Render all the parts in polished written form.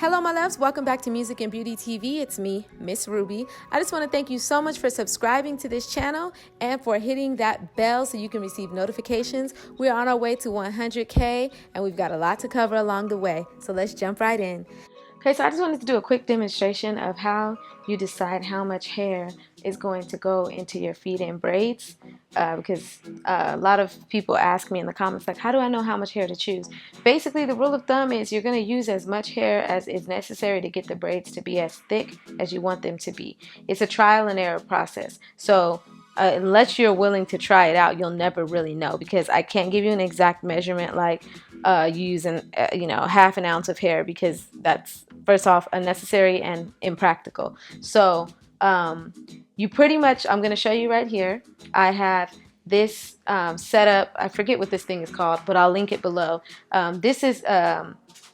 Hello, my loves. Welcome back to Music and Beauty TV. It's me, Miss Ruby. I just want to thank you so much for subscribing to this channel and for hitting that bell so you can receive notifications. We're on our way to 100K and we've got a lot to cover along the way. So let's jump right in. Okay, so I just wanted to do a quick demonstration of how you decide how much hair is going to go into your feed-in braids because a lot of people ask me in the comments, like, how do I know how much hair to choose? Basically, the rule of thumb is you're going to use as much hair as is necessary to get the braids to be as thick as you want them to be. It's a trial and error process. So unless you're willing to try it out, you'll never really know, because I can't give you an exact measurement like using half an ounce of hair, because that's first off unnecessary and impractical. So you pretty much, I'm going to show you right here. I have this setup. I forget what this thing is called, but I'll link it below. This is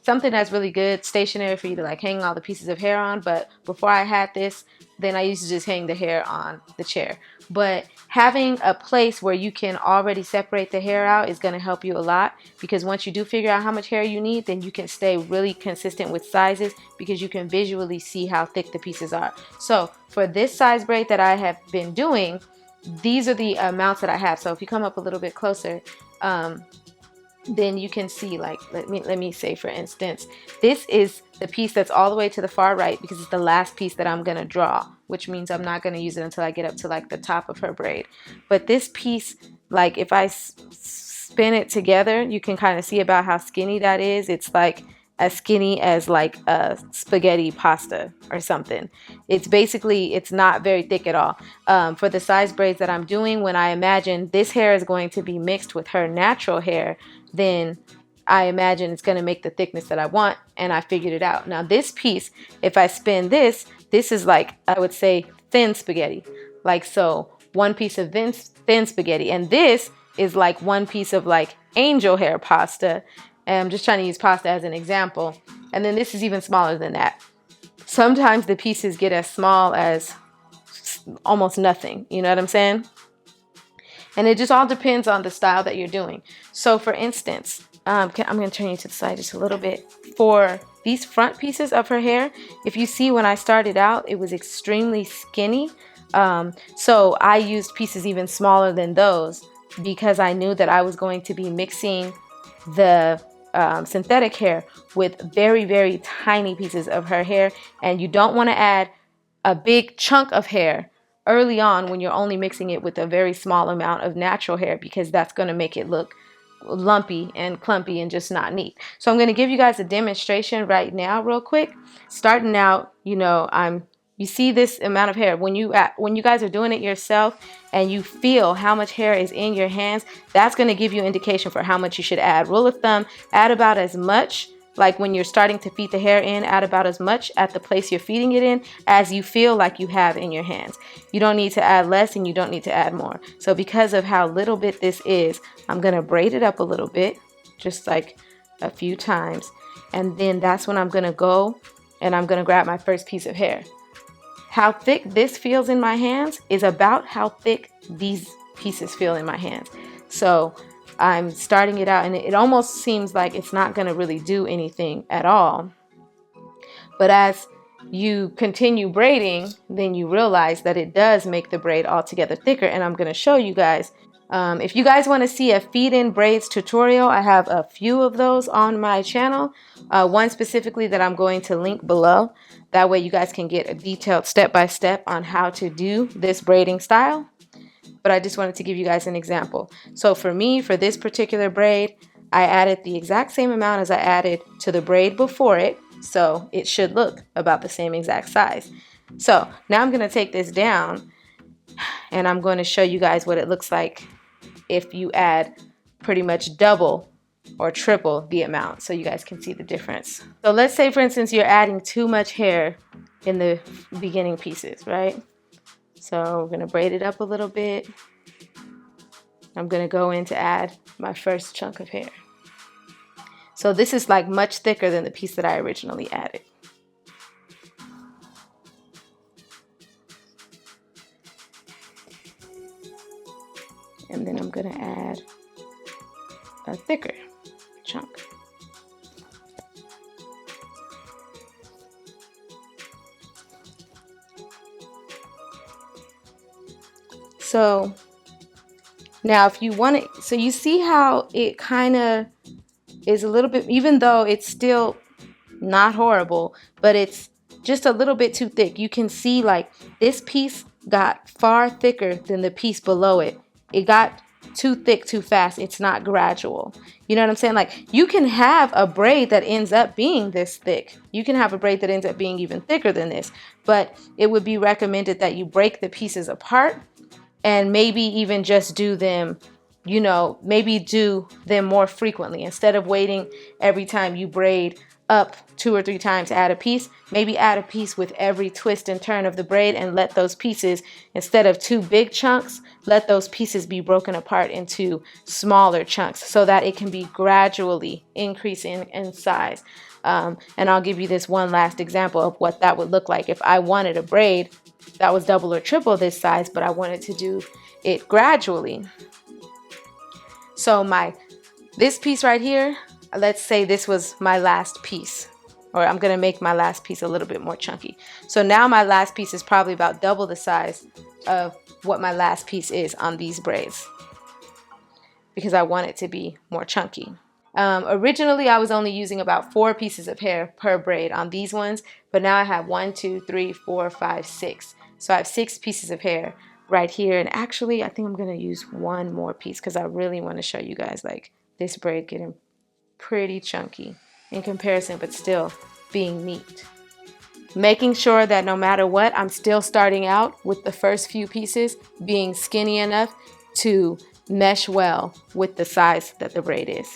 something that's really good, stationary, for you to like hang all the pieces of hair on. But before I had this, then I used to just hang the hair on the chair. But having a place where you can already separate the hair out is going to help you a lot, because once you do figure out how much hair you need, then you can stay really consistent with sizes, because you can visually see how thick the pieces are. So for this size braid that I have been doing, these are the amounts that I have. So if you come up a little bit closer, then you can see, like, let me say, for instance, this is the piece that's all the way to the far right, because it's the last piece that I'm gonna draw, which means I'm not gonna use it until I get up to like the top of her braid. But this piece, like if I spin it together, you can kind of see about how skinny that is. It's like as skinny as like a spaghetti pasta or something. It's basically, it's not very thick at all. For the size braids that I'm doing, when I imagine this hair is going to be mixed with her natural hair, then I imagine it's going to make the thickness that I want, and I figured it out. Now this piece, if I spin this is like, I would say, thin spaghetti. Like, so one piece of thin spaghetti, and this is like one piece of like angel hair pasta. And I'm just trying to use pasta as an example. And then this is even smaller than that. Sometimes the pieces get as small as almost nothing. You know what I'm saying? And it just all depends on the style that you're doing. So for instance, I'm going to turn you to the side just a little bit. For these front pieces of her hair, if you see, when I started out, it was extremely skinny. So I used pieces even smaller than those, because I knew that I was going to be mixing the synthetic hair with very, very tiny pieces of her hair. And you don't want to add a big chunk of hair early on when you're only mixing it with a very small amount of natural hair, because that's going to make it look lumpy and clumpy and just not neat. So I'm going to give you guys a demonstration right now real quick. Starting out, you see this amount of hair. When you guys are doing it yourself and you feel how much hair is in your hands, that's going to give you indication for how much you should add. Rule of thumb, add about as much. Like when you're starting to feed the hair in, add about as much at the place you're feeding it in as you feel like you have in your hands. You don't need to add less and you don't need to add more. So because of how little bit this is, I'm going to braid it up a little bit, just like a few times. And then that's when I'm going to go and I'm going to grab my first piece of hair. How thick this feels in my hands is about how thick these pieces feel in my hands. So I'm starting it out, and it almost seems like it's not going to really do anything at all. But as you continue braiding, then you realize that it does make the braid altogether thicker. And I'm going to show you guys. If you guys want to see a feed-in braids tutorial, I have a few of those on my channel. One specifically that I'm going to link below. That way you guys can get a detailed step-by-step on how to do this braiding style. But I just wanted to give you guys an example. So for me, for this particular braid, I added the exact same amount as I added to the braid before it. So it should look about the same exact size. So now I'm going to take this down and I'm going to show you guys what it looks like if you add pretty much double or triple the amount, so you guys can see the difference. So let's say, for instance, you're adding too much hair in the beginning pieces, right? So we're going to braid it up a little bit. I'm going to go in to add my first chunk of hair. So this is like much thicker than the piece that I originally added. And then I'm going to add a thicker chunk. So now if you want it, so you see how it kind of is a little bit, even though it's still not horrible, but it's just a little bit too thick. You can see like this piece got far thicker than the piece below it. It got too thick too fast. It's not gradual. You know what I'm saying? Like you can have a braid that ends up being this thick. You can have a braid that ends up being even thicker than this, but it would be recommended that you break the pieces apart and maybe even just do them, you know, maybe do them more frequently instead of waiting every time you braid up 2 or 3 times to add a piece. Maybe add a piece with every twist and turn of the braid, and let those pieces, instead of 2 big chunks, let those pieces be broken apart into smaller chunks so that it can be gradually increasing in size. And I'll give you this one last example of what that would look like if I wanted a braid that was double or triple this size, but I wanted to do it gradually. So this piece right here, let's say this was my last piece, or I'm going to make my last piece a little bit more chunky. So now my last piece is probably about double the size of what my last piece is on these braids because I want it to be more chunky. Originally, I was only using about 4 pieces of hair per braid on these ones, but now I have 1, 2, 3, 4, 5, 6. So I have 6 pieces of hair right here. And actually, I think I'm going to use 1 more piece because I really want to show you guys like this braid getting pretty chunky in comparison, but still being neat. Making sure that no matter what, I'm still starting out with the first few pieces being skinny enough to mesh well with the size that the braid is.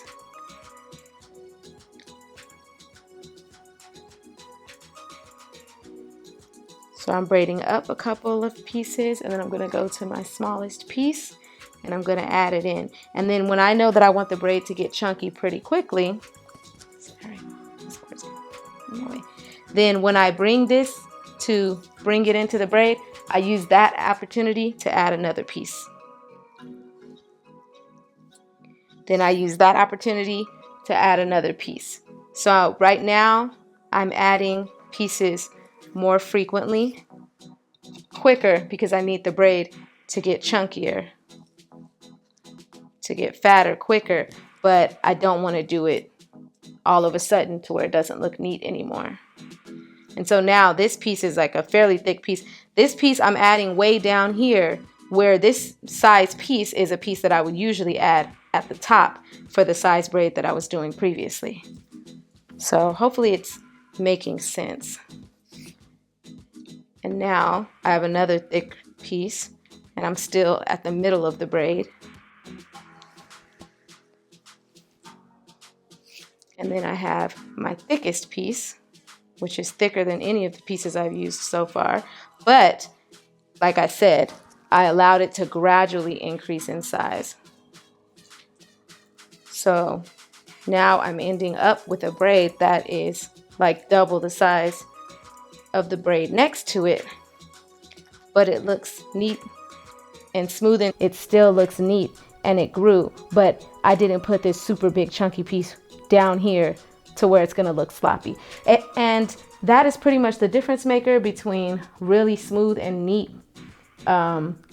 So I'm braiding up a couple of pieces, and then I'm going to go to my smallest piece and I'm going to add it in. And then when I know that I want the braid to get chunky pretty quickly, then when I bring it into the braid, I use that opportunity to add another piece. Then I use that opportunity to add another piece. So right now I'm adding pieces more frequently, quicker, because I need the braid to get chunkier, to get fatter quicker, but I don't want to do it all of a sudden to where it doesn't look neat anymore. And so now this piece is like a fairly thick piece. This piece I'm adding way down here, where this size piece is a piece that I would usually add at the top for the size braid that I was doing previously. So hopefully it's making sense. And now I have another thick piece, and I'm still at the middle of the braid. And then I have my thickest piece, which is thicker than any of the pieces I've used so far. But like I said, I allowed it to gradually increase in size. So now I'm ending up with a braid that is like double the size of the braid next to it, but it looks neat and smooth, and it still looks neat, and it grew, but I didn't put this super big chunky piece down here to where it's gonna look sloppy. And that is pretty much the difference maker between really smooth and neat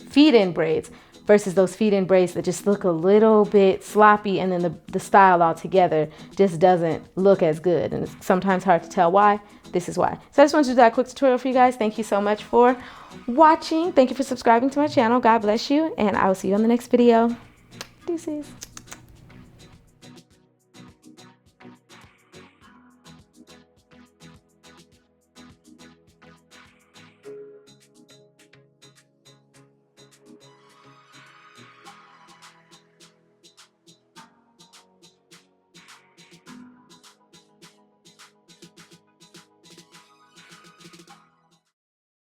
feed-in braids versus those feed-in braids that just look a little bit sloppy, and then the style altogether just doesn't look as good, and it's sometimes hard to tell why. This is why. So I just wanted to do that quick tutorial for you guys. Thank you so much for watching. Thank you for subscribing to my channel. God bless you, and I will see you on the next video. Deuces.